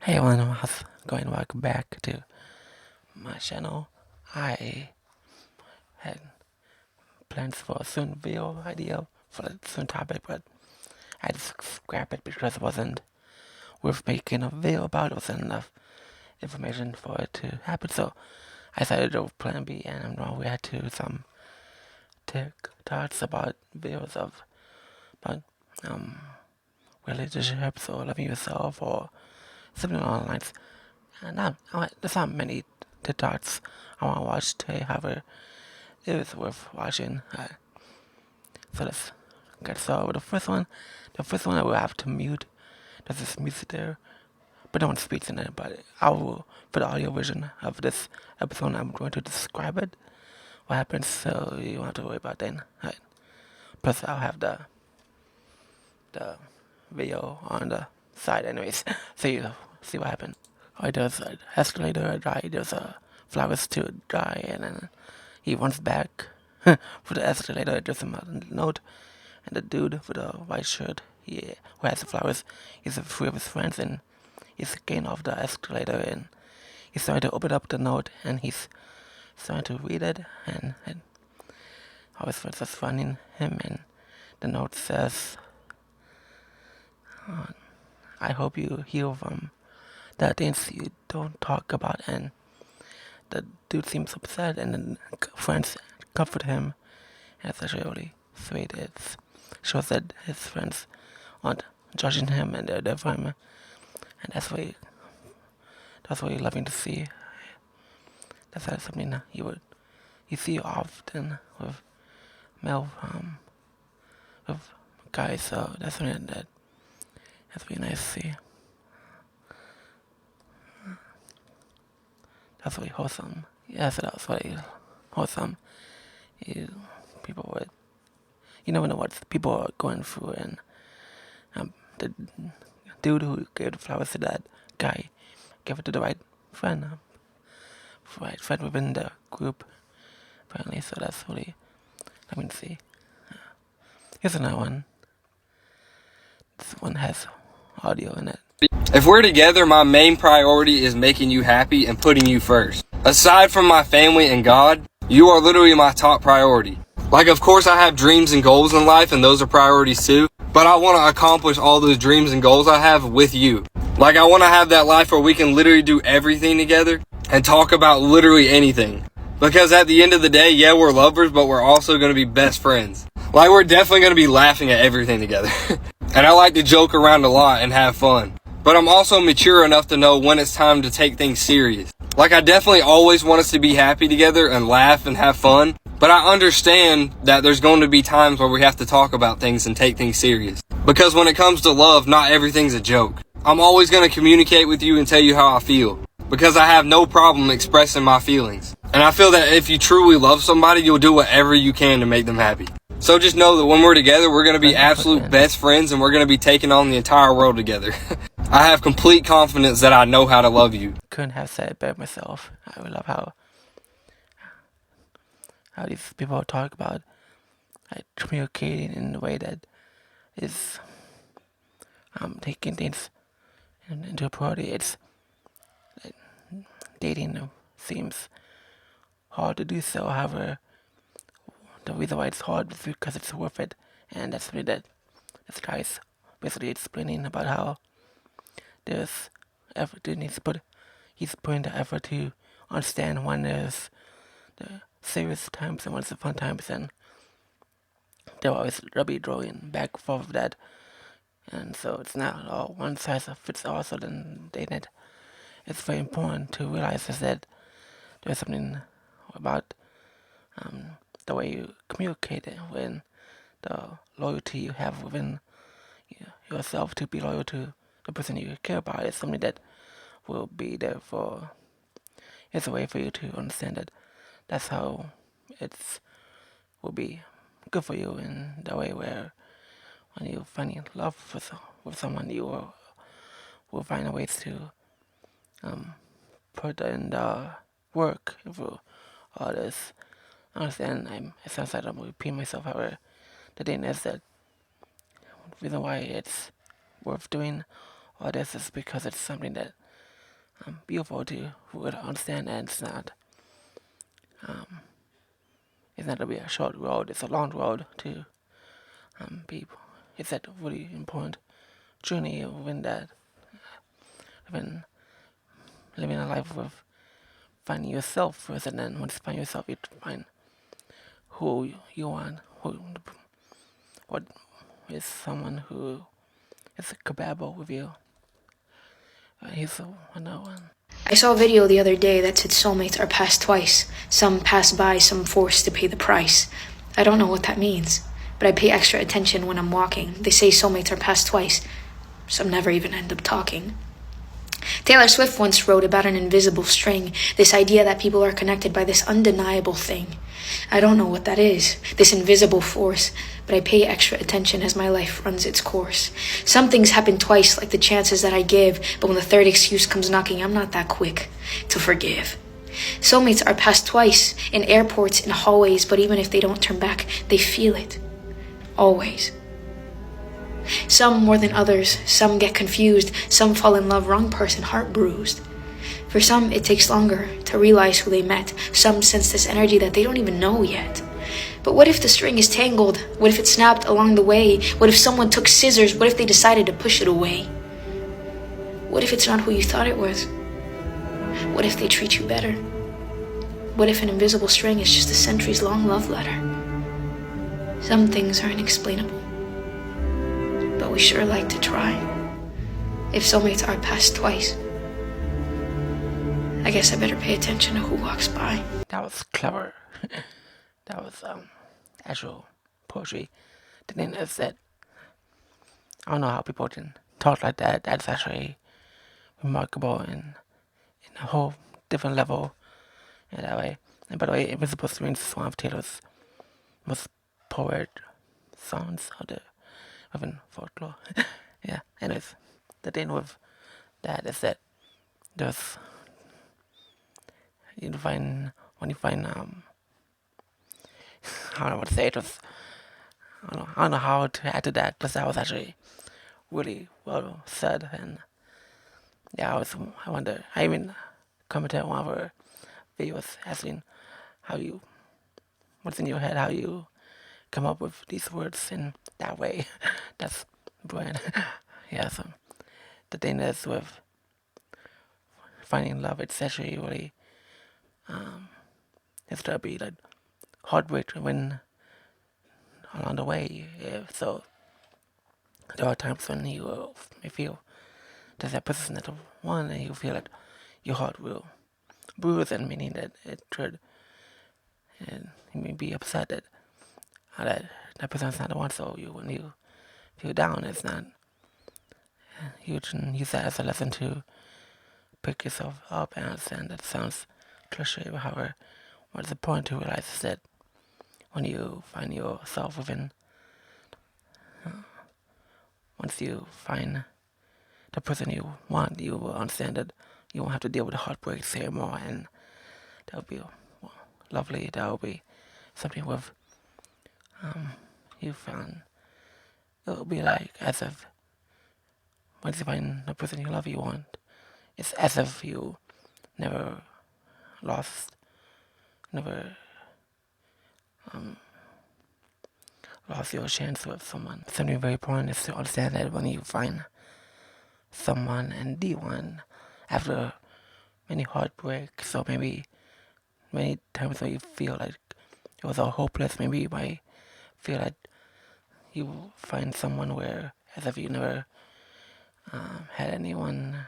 Hey everyone, how's it going? Welcome back to my channel. I had plans for a soon video idea for a soon topic, but I had to scrap it because it wasn't worth making a video about. It wasn't enough information for it to happen, so I decided to go plan B, and I'm going to react to some TikToks about videos about um relationships or loving yourself or something along the lines. There's not many TikToks I want to watch today, however, it is worth watching. So let's get started with the first one. The first one I will have to mute. There's this music there, but no one speaks in it. But I will, for the audio version of this episode, I'm going to describe it, what happens, so you don't have to worry about that. Right. Plus, I'll have the video on the side anyways, so you see what happened. Alright, there's an escalator dry, there's flowers to dry, and then he runs back for the escalator, there's a note, and the dude with the white shirt, who has the flowers, he's with three of his friends, and he's getting off the escalator, and he's trying to open up the note, and he's trying to read it, and all his friends are surrounding him, and the note says, I hope you heal from the things you don't talk about, and the dude seems upset, and then friends comfort him, and it's actually really sweet. It shows that his friends aren't judging him, and they're there for him, and that's really loving to see. That's something that you see often with male with guys, so that's something that's really nice to see. That's really wholesome. Yes, that's really wholesome. People would, you never know what people are going through, and the dude who gave the flowers to that guy gave it to the right friend, within the group, apparently. So that's really, let me see. Here's another one. This one has audio in it. If we're together, my main priority is making you happy and putting you first. Aside from my family and God, you are literally my top priority. Like, of course, I have dreams and goals in life, and those are priorities too, but I want to accomplish all those dreams and goals I have with you. Like, I want to have that life where we can literally do everything together and talk about literally anything. Because at the end of the day, yeah, we're lovers, but we're also going to be best friends. Like, we're definitely going to be laughing at everything together. And I like to joke around a lot and have fun. But I'm also mature enough to know when it's time to take things serious. Like, I definitely always want us to be happy together and laugh and have fun. But I understand that there's going to be times where we have to talk about things and take things serious. Because when it comes to love, not everything's a joke. I'm always going to communicate with you and tell you how I feel. Because I have no problem expressing my feelings. And I feel that if you truly love somebody, you'll do whatever you can to make them happy. So just know that when we're together, we're going to be absolute best friends, and we're going to be taking on the entire world together. I have complete confidence that I know how to love you. Couldn't have said it better myself. I really love how these people talk about communicating in a way that is taking things into a priority. It's like, dating seems hard to do so. However, the reason why it's hard is because it's worth it, and that's something that this guy is basically explaining about how there's effort that he's putting the effort to understand when there's the serious times and when it's the fun times, and they'll be drawing back and forth of that, and so it's not all one size fits all. So then it's very important to realize is that there's something about the way you communicate it, when the loyalty you have within yourself to be loyal to the person you care about is something that will be there for. It's a way for you to understand that that's how it's will be good for you in the way where when you find love with someone, you will find ways to put in the work for all this. I understand it sounds like I'm repeating myself, however, the thing is that the reason why it's worth doing all this is because it's something that beautiful to who would understand that um, it's not to be a short road, it's a long road to people. It's that really important journey when that when living a life with finding yourself first, and then once you find yourself, you find who you want, what is someone who is compatible with you. He's another one. I saw a video the other day that said soulmates are passed twice. Some pass by, some forced to pay the price. I don't know what that means, but I pay extra attention when I'm walking. They say soulmates are passed twice. Some never even end up talking. Taylor Swift once wrote about an invisible string, this idea that people are connected by this undeniable thing. I don't know what that is, this invisible force, but I pay extra attention as my life runs its course. Some things happen twice, like the chances that I give, but when the third excuse comes knocking, I'm not that quick to forgive. Soulmates are passed twice, in airports, in hallways, but even if they don't turn back, they feel it. Always. Some more than others, some get confused, some fall in love, wrong person, heart bruised. For some, it takes longer to realize who they met. Some sense this energy that they don't even know yet. But what if the string is tangled? What if it snapped along the way? What if someone took scissors? What if they decided to push it away? What if it's not who you thought it was? What if they treat you better? What if an invisible string is just a centuries-long love letter? Some things are inexplainable, but we sure like to try. If soulmates are passed twice, I guess I better pay attention to who walks by. That was clever. That was actual poetry. The thing is that I don't know how people can talk like that. That's actually remarkable in a whole different level in that way. And by the way, Invisible Strings is one of Taylor's most poet songs within folklore. Yeah, anyways, the thing with that is that there's when you find I don't know what to say. It was I don't know how to add to that, because that was actually really well said. And yeah, I wonder. I even commented on one of our videos asking what's in your head, how you come up with these words in that way. That's brilliant. Yeah. So the thing is with finding love, it's actually really it's to be like heartbreak when along the way. Yeah, so there are times when you may feel that person is the one, and you feel that your heart will bruise, and meaning that it could, and you may be upset that that person's not the one. So when you feel down, it's not. You can use that as a lesson to pick yourself up and understand. That sounds cliche, but however, what's the point to realize is that when you find yourself within, once you find the person you want, you will understand that you won't have to deal with the heartbreaks anymore, and that will be lovely. That will be something with you found. It will be like as if once you find the person you love, you want. It's as if you never never lost your chance with someone. Something very important is to understand that when you find someone and the one after many heartbreaks, or maybe many times when you feel like it was all hopeless, maybe you might feel like you find someone where as if you never had anyone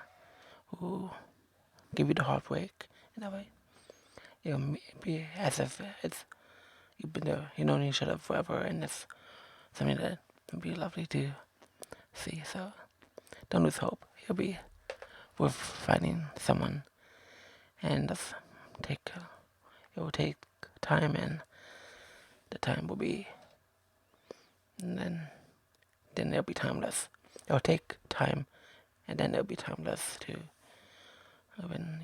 who give you the heartbreak in that way. It'll be as if you've been there, you know each other forever, and it's something that would be lovely to see. So don't lose hope. You'll be worth finding someone, and it will take time, and the time will be, and then it'll be timeless. It'll take time, and then it'll be timeless to when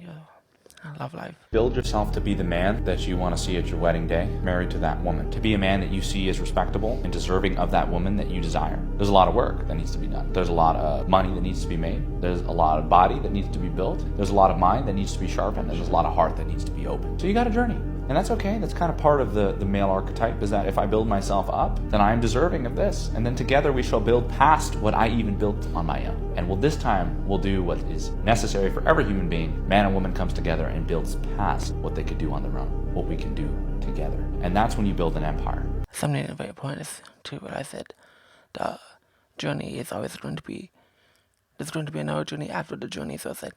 I love life. Build yourself to be the man that you want to see at your wedding day, married to that woman. To be a man that you see as respectable and deserving of that woman that you desire. There's a lot of work that needs to be done. There's a lot of money that needs to be made. There's a lot of body that needs to be built. There's a lot of mind that needs to be sharpened. There's a lot of heart that needs to be opened. So you got a journey. And that's okay. That's kind of part of the male archetype, is that if I build myself up, then I am deserving of this. And then together we shall build past what I even built on my own. And this time we'll do what is necessary for every human being. Man and woman comes together and builds past what they could do on their own, what we can do together. And that's when you build an empire. Something very important is to realize that the journey is always going to be, there's going to be another journey after the journey. So it's like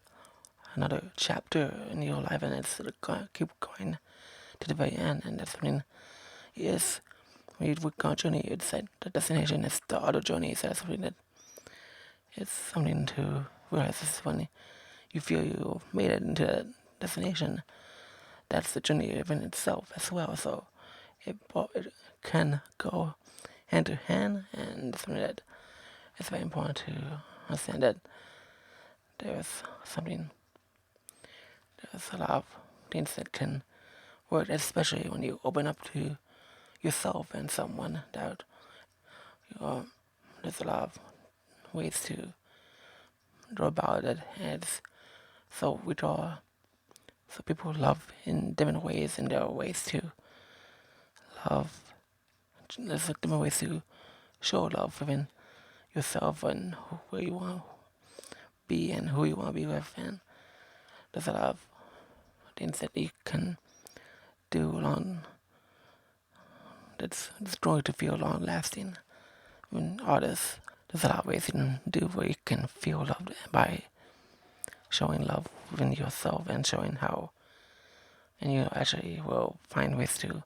another chapter in your life, and it's going to keep going to the very end. And that's something is, when you work on a journey, it's like the destination is the other journey. So that's something that it's something to realize is when you feel you made it into the destination, that's the journey in itself as well. So it can go hand to hand, and something that it's very important to understand that there's a lot of things that can work, especially when you open up to yourself and someone, that there's a lot of ways to draw about it. And so people love in different ways, and there are ways to love. There's different ways to show love within yourself and where you want to be and who you want to be with. And there's a lot of things that you can do that's going to feel long lasting. When artists, there's a lot of ways you can do where you can feel loved by showing love within yourself and showing how, and you actually will find ways to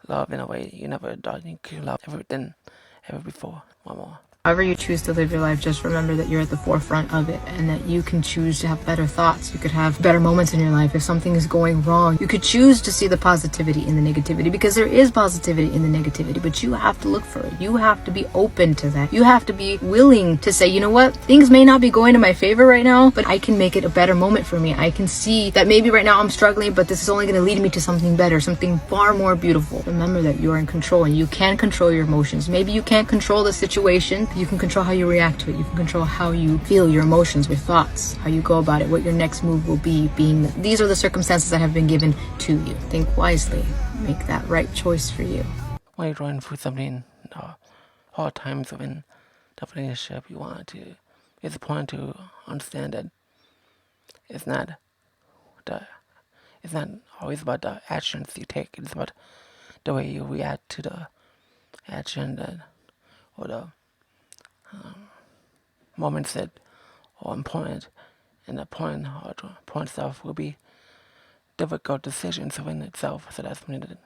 love in a way you never thought you could love ever before. One more. However you choose to live your life, just remember that you're at the forefront of it, and that you can choose to have better thoughts. You could have better moments in your life. If something is going wrong, you could choose to see the positivity in the negativity, because there is positivity in the negativity, but you have to look for it. You have to be open to that. You have to be willing to say, you know what, things may not be going in my favor right now, but I can make it a better moment for me. I can see that maybe right now I'm struggling, but this is only going to lead me to something better, something far more beautiful. Remember that you're in control, and you can control your emotions. Maybe you can't control the situation. You can control how you react to it. You can control how you feel, your emotions, your thoughts, how you go about it, what your next move will be, being that these are the circumstances that have been given to you. Think wisely. Make that right choice for you. When you're going through something, hard times within the relationship, it's important to understand that it's not always about the actions you take. It's about the way you react to the action or the moments that are important, and the point stuff will be difficult decisions within itself. So that's something that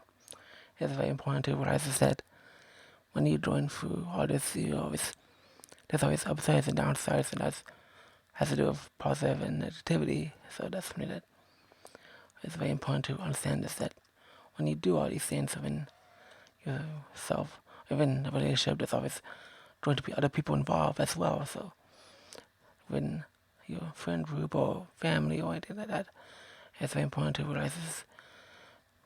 is very important to realize, is that when you're going through all this, there's always upsides and downsides, and that has to do with positive and negativity. So that's something that is very important to understand, is that when you do all these things within yourself, within a relationship, there's always going to be other people involved as well. So when your friend group or family or anything like that, it's very important to realize this.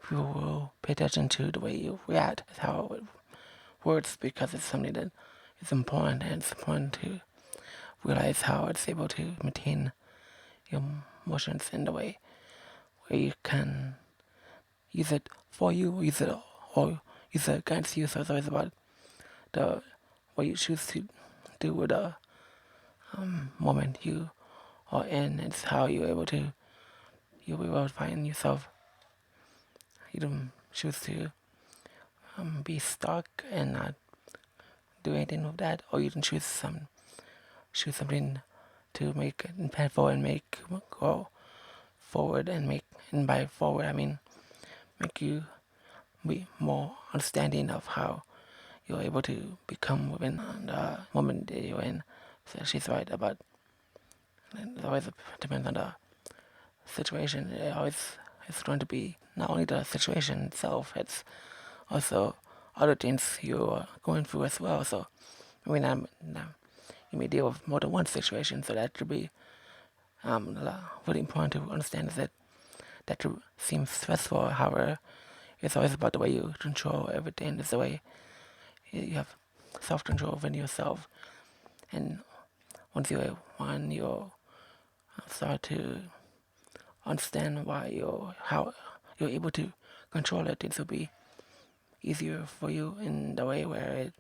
People will pay attention to the way you react, how it works, because it's something that is important, and it's important to realize how it's able to maintain your emotions in the way where you can use it for you, or use it against you. So it's always about what you choose to do with the moment you are in. It's how you'll be able to find yourself. You don't choose to be stuck and not do anything with that, or you can choose something to make it impactful and make go forward, and by forward I mean make you be more understanding of how you're able to become within the moment that you're in. So she's right about it always depends on the situation. It's going to be not only the situation itself, it's also other things you're going through as well. So you may deal with more than one situation, so that should be really important to understand, is that that seems stressful. However, it's always about the way you control everything. It's the way you have self-control within yourself. And once you start to understand how you're able to control it, things will be easier for you in the way where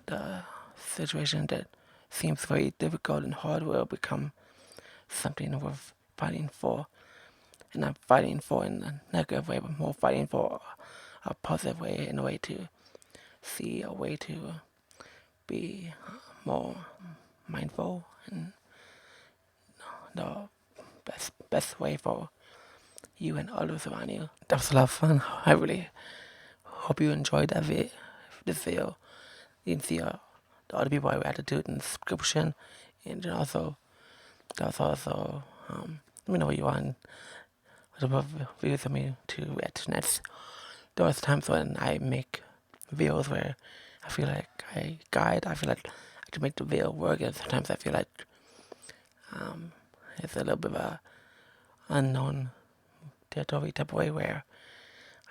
the situation that seems very difficult and hard will become something worth fighting for. And not fighting for in a negative way, but more fighting for a positive way, in a way to see a way to be more mindful and the best way for you and others around you. That was a lot of fun. I really hope you enjoyed this video. You can see the other people I reacted to in the description, and then also let me know what you want. What videos for me to react to next. There was times when I make videos where I feel like I feel like I can make the video work, and sometimes I feel like it's a little bit of a unknown territory type of way where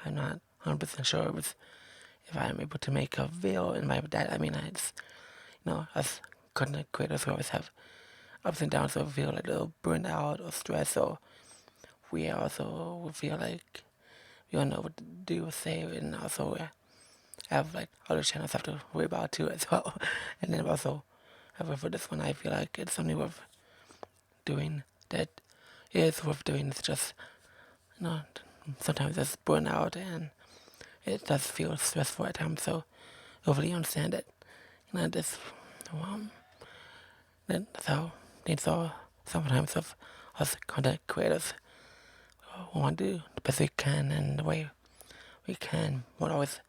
I'm not 100% sure if I'm able to make a video in my that. I mean, it's, us content creators, we always have ups and downs, so we feel like a little burned out or stressed, so we also feel like we don't know what to do or say, and also we have like other channels have to worry about too as well. And then also, however, for this one, I feel like it's something worth doing. That is worth doing. It's just, sometimes it's burn out and it does feel stressful at times. So hopefully you understand it. That's how things are sometimes of us content creators. We want to do the best we can and the way we can. Won't always,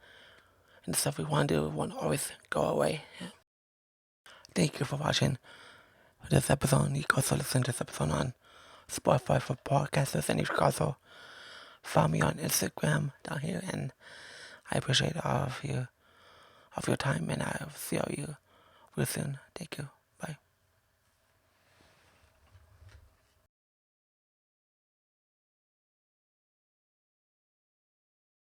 and the stuff we want to do won't always go away. Yeah. Thank you for watching this episode. You can also listen to this episode on Spotify for podcasters, and you can also follow me on Instagram down here. And I appreciate all of your time, and I'll see all of you real soon. Thank you.